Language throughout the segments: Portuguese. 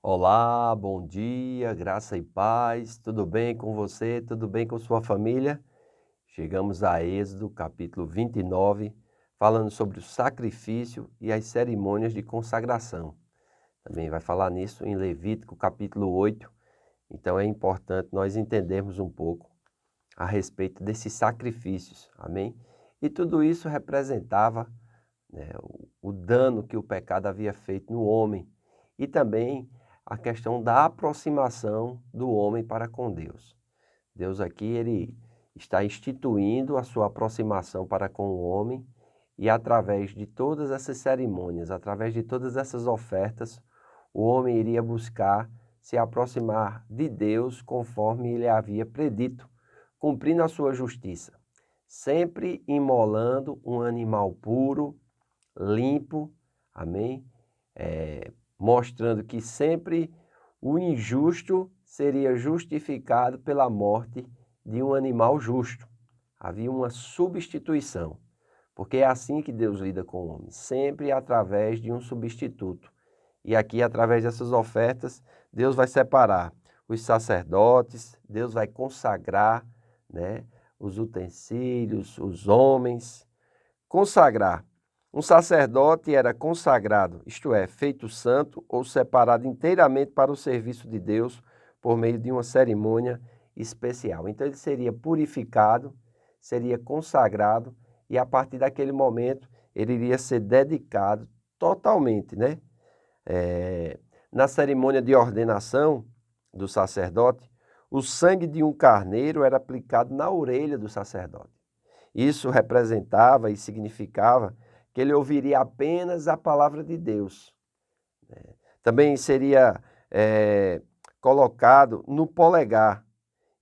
Olá, bom dia, graça e paz, tudo bem com você? Tudo bem com sua família? Chegamos a Êxodo, capítulo 29, falando sobre o sacrifício e as cerimônias de consagração. Também vai falar nisso em Levítico, capítulo 8. Então é importante nós entendermos um pouco a respeito desses sacrifícios, amém? E tudo isso representava, né, o dano que o pecado havia feito no homem e também a questão da aproximação do homem para com Deus. Deus aqui ele está instituindo a sua aproximação para com o homem e através de todas essas cerimônias, através de todas essas ofertas, o homem iria buscar se aproximar de Deus conforme ele havia predito, cumprindo a sua justiça, sempre imolando um animal puro, limpo, amém? Mostrando que sempre o injusto seria justificado pela morte de um animal justo. Havia uma substituição, porque é assim que Deus lida com o homem, sempre através de um substituto. E aqui, através dessas ofertas, Deus vai separar os sacerdotes, Deus vai consagrar, né, os utensílios, os homens, consagrar. Um sacerdote era consagrado, isto é, feito santo ou separado inteiramente para o serviço de Deus por meio de uma cerimônia especial. Então ele seria purificado, seria consagrado e a partir daquele momento ele iria ser dedicado totalmente, né? Na cerimônia de ordenação do sacerdote, o sangue de um carneiro era aplicado na orelha do sacerdote. Isso representava e significava que ele ouviria apenas a palavra de Deus. Também seria colocado no polegar,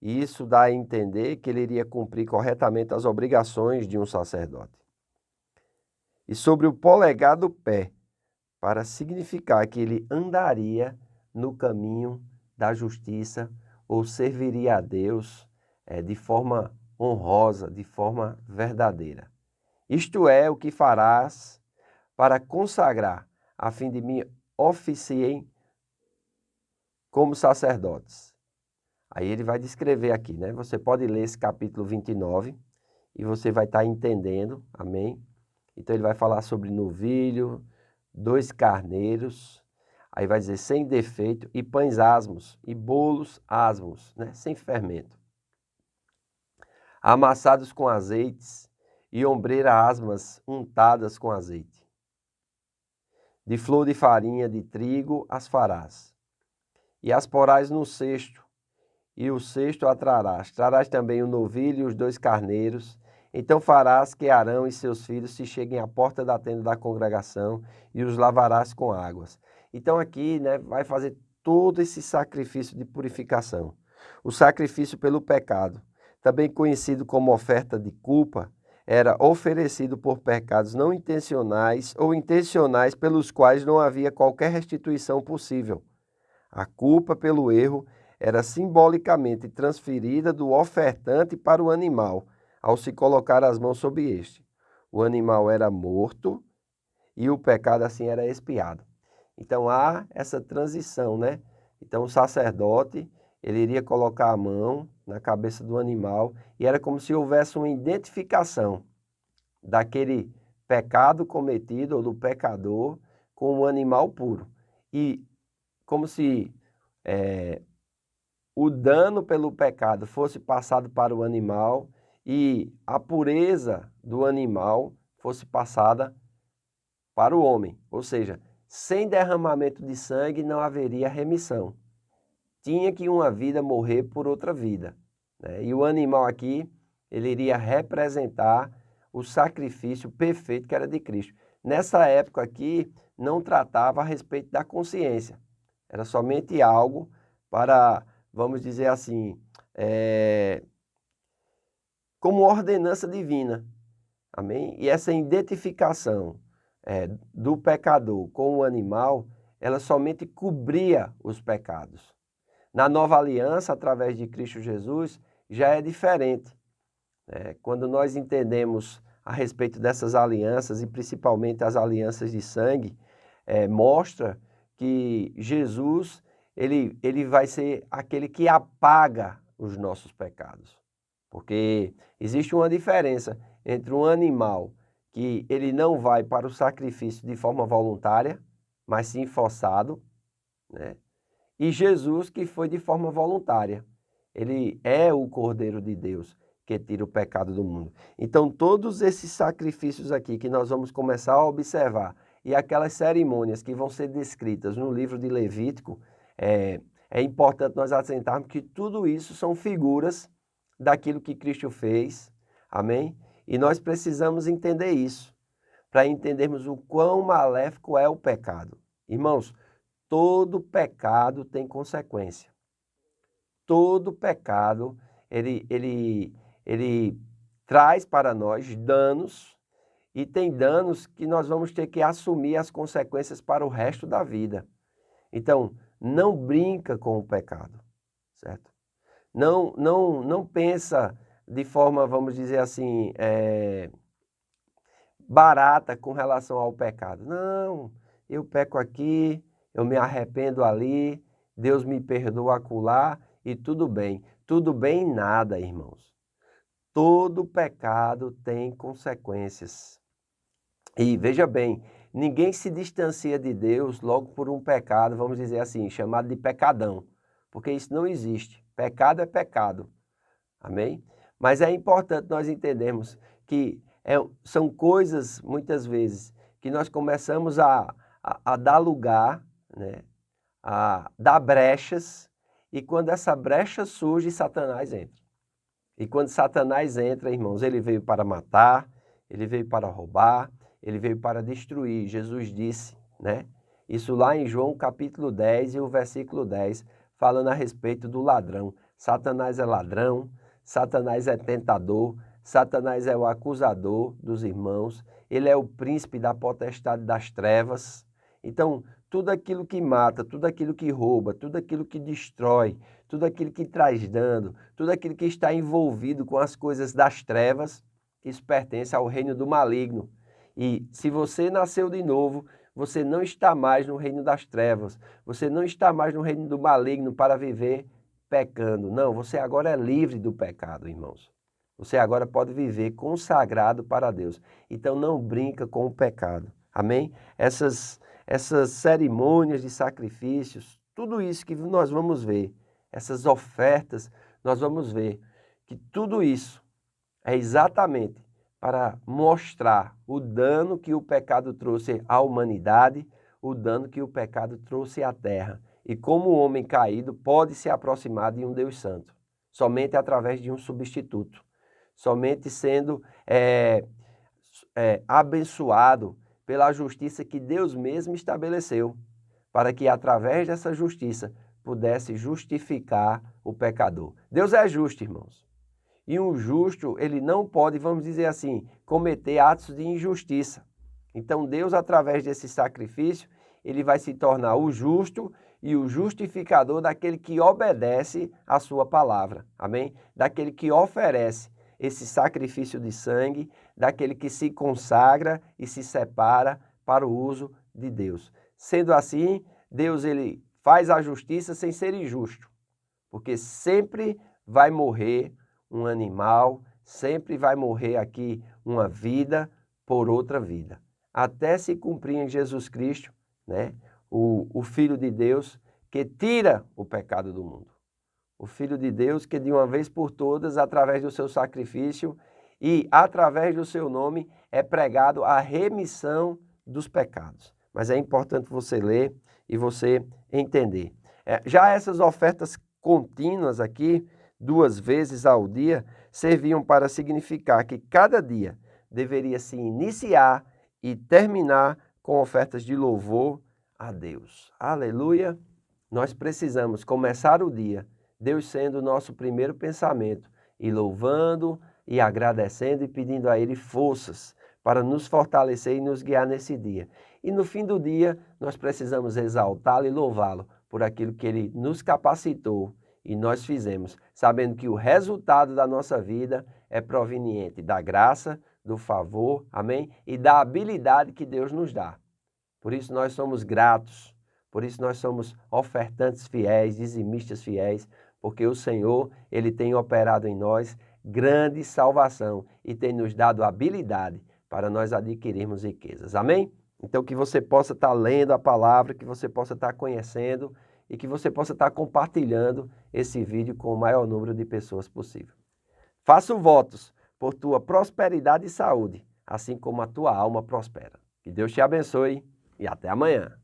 e isso dá a entender que ele iria cumprir corretamente as obrigações de um sacerdote. E sobre o polegar do pé, para significar que ele andaria no caminho da justiça ou serviria a Deus de forma honrosa, de forma verdadeira. Isto é o que farás para consagrar, a fim de me oficiem como sacerdotes. Aí ele vai descrever aqui, né? Você pode ler esse capítulo 29 e você vai estar entendendo, amém? Então ele vai falar sobre novilho, 2 carneiros, aí vai dizer sem defeito, e pães asmos, e bolos asmos, né? Sem fermento. Amassados com azeites, e ombreiras asmas untadas com azeite. De flor de farinha de trigo as farás, e as porás no cesto, e o cesto atrarás. Trarás também o novilho e os 2 carneiros. Então farás que Arão e seus filhos se cheguem à porta da tenda da congregação e os lavarás com águas. Então aqui, né, vai fazer todo esse sacrifício de purificação. O sacrifício pelo pecado, também conhecido como oferta de culpa, era oferecido por pecados não intencionais ou intencionais pelos quais não havia qualquer restituição possível. A culpa pelo erro era simbolicamente transferida do ofertante para o animal, ao se colocar as mãos sobre este. O animal era morto e o pecado assim era expiado. Então há essa transição, né? Então o sacerdote, ele iria colocar a mão na cabeça do animal e era como se houvesse uma identificação daquele pecado cometido ou do pecador com o animal puro. E como se o dano pelo pecado fosse passado para o animal e a pureza do animal fosse passada para o homem. Ou seja, sem derramamento de sangue não haveria remissão. Tinha que uma vida morrer por outra vida, né? E o animal aqui, ele iria representar o sacrifício perfeito que era de Cristo. Nessa época aqui, não tratava a respeito da consciência. Era somente algo para, vamos dizer assim, como ordenança divina. Amém? E essa identificação do pecador com o animal, ela somente cobria os pecados. Na nova aliança, através de Cristo Jesus, já é diferente. Quando nós entendemos a respeito dessas alianças, e principalmente as alianças de sangue, mostra que Jesus ele vai ser aquele que apaga os nossos pecados. Porque existe uma diferença entre um animal que ele não vai para o sacrifício de forma voluntária, mas sim forçado, né? E Jesus que foi de forma voluntária. Ele é o Cordeiro de Deus que tira o pecado do mundo. Então todos esses sacrifícios aqui que nós vamos começar a observar e aquelas cerimônias que vão ser descritas no livro de Levítico, é importante nós assentarmos que tudo isso são figuras daquilo que Cristo fez, amém? E nós precisamos entender isso, para entendermos o quão maléfico é o pecado. Irmãos, todo pecado tem consequência. Todo pecado, ele traz para nós danos, e tem danos que nós vamos ter que assumir as consequências para o resto da vida. Então, não brinca com o pecado, certo? Não pensa de forma, vamos dizer assim, barata com relação ao pecado. Não, eu peco aqui, eu me arrependo ali, Deus me perdoa acolá e tudo bem. Tudo bem nada, irmãos. Todo pecado tem consequências. E veja bem, ninguém se distancia de Deus logo por um pecado, vamos dizer assim, chamado de pecadão, porque isso não existe. Pecado é pecado, amém? Mas é importante nós entendermos que são coisas, muitas vezes, que nós começamos a dar lugar, né? A dar brechas, e quando essa brecha surge, Satanás entra. E quando Satanás entra, irmãos, ele veio para matar, ele veio para roubar, ele veio para destruir. Jesus disse, né? Isso lá em João capítulo 10 e o versículo 10, falando a respeito do ladrão. Satanás é ladrão, Satanás é tentador, Satanás é o acusador dos irmãos, ele é o príncipe da potestade das trevas. Então, tudo aquilo que mata, tudo aquilo que rouba, tudo aquilo que destrói, tudo aquilo que traz dano, tudo aquilo que está envolvido com as coisas das trevas, isso pertence ao reino do maligno. E se você nasceu de novo, você não está mais no reino das trevas, você não está mais no reino do maligno para viver pecando. Não, você agora é livre do pecado, irmãos. Você agora pode viver consagrado para Deus. Então não brinca com o pecado. Amém? Essas cerimônias de sacrifícios, tudo isso que nós vamos ver, essas ofertas, nós vamos ver que tudo isso é exatamente para mostrar o dano que o pecado trouxe à humanidade, o dano que o pecado trouxe à terra, e como o homem caído pode se aproximar de um Deus santo, somente através de um substituto, somente sendo abençoado pela justiça que Deus mesmo estabeleceu, para que através dessa justiça pudesse justificar o pecador. Deus é justo, irmãos. E um justo, ele não pode, vamos dizer assim, cometer atos de injustiça. Então Deus, através desse sacrifício, ele vai se tornar o justo e o justificador daquele que obedece à sua palavra. Amém? Daquele que oferece esse sacrifício de sangue, daquele que se consagra e se separa para o uso de Deus. Sendo assim, Deus ele faz a justiça sem ser injusto, porque sempre vai morrer um animal, sempre vai morrer aqui uma vida por outra vida, até se cumprir em Jesus Cristo, né, o Filho de Deus que tira o pecado do mundo. O Filho de Deus que de uma vez por todas, através do seu sacrifício e através do seu nome, é pregado a remissão dos pecados. Mas é importante você ler e você entender. Já essas ofertas contínuas aqui, 2 vezes ao dia, serviam para significar que cada dia deveria se iniciar e terminar com ofertas de louvor a Deus. Aleluia! Nós precisamos começar o dia, Deus sendo o nosso primeiro pensamento, e louvando e agradecendo e pedindo a Ele forças para nos fortalecer e nos guiar nesse dia. E no fim do dia, nós precisamos exaltá-lo e louvá-lo por aquilo que Ele nos capacitou e nós fizemos, sabendo que o resultado da nossa vida é proveniente da graça, do favor, amém? E da habilidade que Deus nos dá. Por isso nós somos gratos, Por isso nós somos ofertantes fiéis, dizimistas fiéis, porque o Senhor, Ele tem operado em nós grande salvação e tem nos dado habilidade para nós adquirirmos riquezas. Amém? Então que você possa estar lendo a palavra, que você possa estar conhecendo e que você possa estar compartilhando esse vídeo com o maior número de pessoas possível. Faço votos por tua prosperidade e saúde, assim como a tua alma prospera. Que Deus te abençoe e até amanhã.